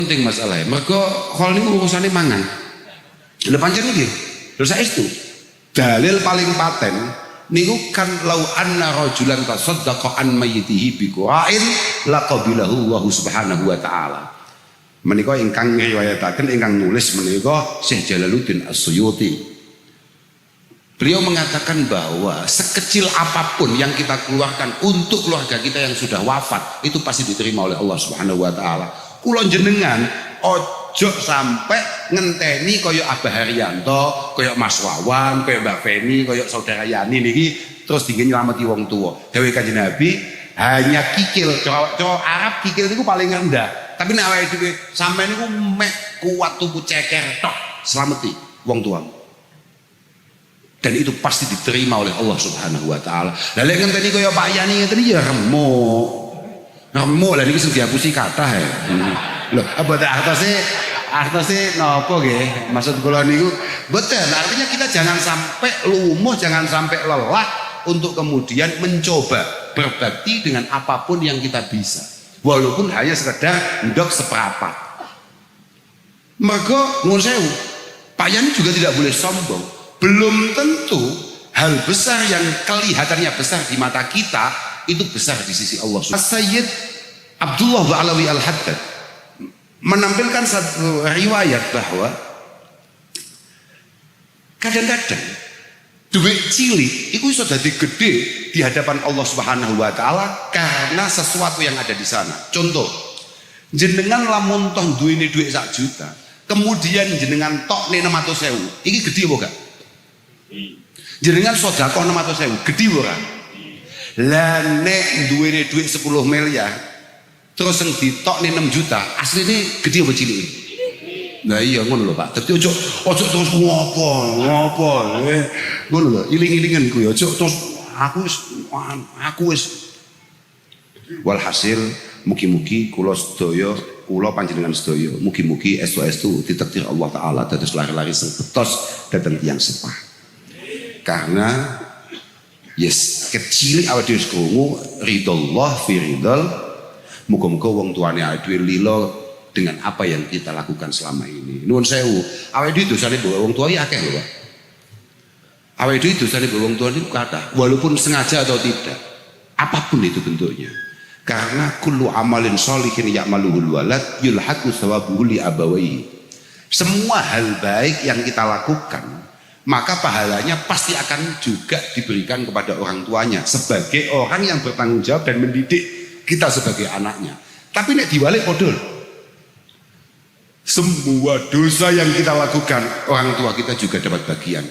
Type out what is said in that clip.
penting masalahnya. Mergo khol niku urusane mangan. Lha pancen iki. Lho saestu. Dalil paling paten niku kan lau anna rajulan tasaddaqa an mayyitihi bi qa'in laqabilahu wa subhanahu wa ta'ala. Menika ingkang riwayataken ingkang nulis menika Syekh Jalaluddin As-Suyuti. Beliau mengatakan bahwa sekecil apapun yang kita keluarkan untuk keluarga kita yang sudah wafat itu pasti diterima oleh Allah Subhanahu wa taala. Kula jenengan ojo sampai ngenteni koyok Abah Haryanto, koyok Mas Wawan, koyok Mbak Feni, koyok Saudara Yani niki terus dingin nyelamati wong tua. Dawuh Kanjeng Nabi hanya kikil, cowok Arab kikil niku paling rendah. Tapi nek awake dhewe sampeyan niku mek kuat tuku ceker tok selameti wong tuamu. Dan itu pasti diterima oleh Allah Subhanahu wa taala. Lah lek ngenteni kaya Pak Yani ngeten ya remuk. Remuk lah niki sing dihapusi kathah ya. Loh, apa artose napa nggih? Maksud kula niku betul. Artinya kita jangan sampai lumuh, jangan sampai lelah untuk kemudian mencoba berbakti dengan apapun yang kita bisa. Walaupun hanya sekedar ndok seprapat. Maka nuwun sewu, Pak Yani juga tidak boleh sombong. Belum tentu hal besar yang kelihatannya besar di mata kita itu besar di sisi Allah. Sayyid Abdullah Ba'alawi Al-Haddad menampilkan satu riwayat bahwa kadang-kadang duit cilik itu bisa jadi gede di hadapan Allah Subhanahu wa taala karena sesuatu yang ada di sana. Contoh, jenengan lamun toh duwene duit 1 juta, kemudian jenengan tok 600.000. Iki gede apa gak? Jenengan sedekah 600.000 gede ora? Lah nek duwene duit 10 miliar terus sing ditokne 6 juta, asline gede apa cilik? Nah iya ngono lho Pak. Dadi ojo terus ngopo. Ngono lho, iling-ilingan kuwi ojo terus aku wis walhasil mugi-mugi kula sedaya kula panjenengan sedaya mugi-mugi estu-estu ditakdir Allah taala dados lari-lari sing betos dhateng tiyang sepah. Karena yes kecil awake dhewe krungu ridallah fi ridal, muga-muga wong tuane awake dhewe lila dengan apa yang kita lakukan selama ini. Nuwun sewu, awake dhewe dosane mbok wong tua iki akeh lho Pak. Awake dhewe dosane mbok wong tua niku kathah, walaupun sengaja atau tidak. Apapun itu bentuknya. Karena kullu amalin sholihin ya'maluhul walad yulhaqu thawabuhu li abawayhi. Semua hal baik yang kita lakukan maka pahalanya pasti akan juga diberikan kepada orang tuanya sebagai orang yang bertanggung jawab dan mendidik kita sebagai anaknya. Tapi nek diwalik podol, semua dosa yang kita lakukan orang tua kita juga dapat bagian.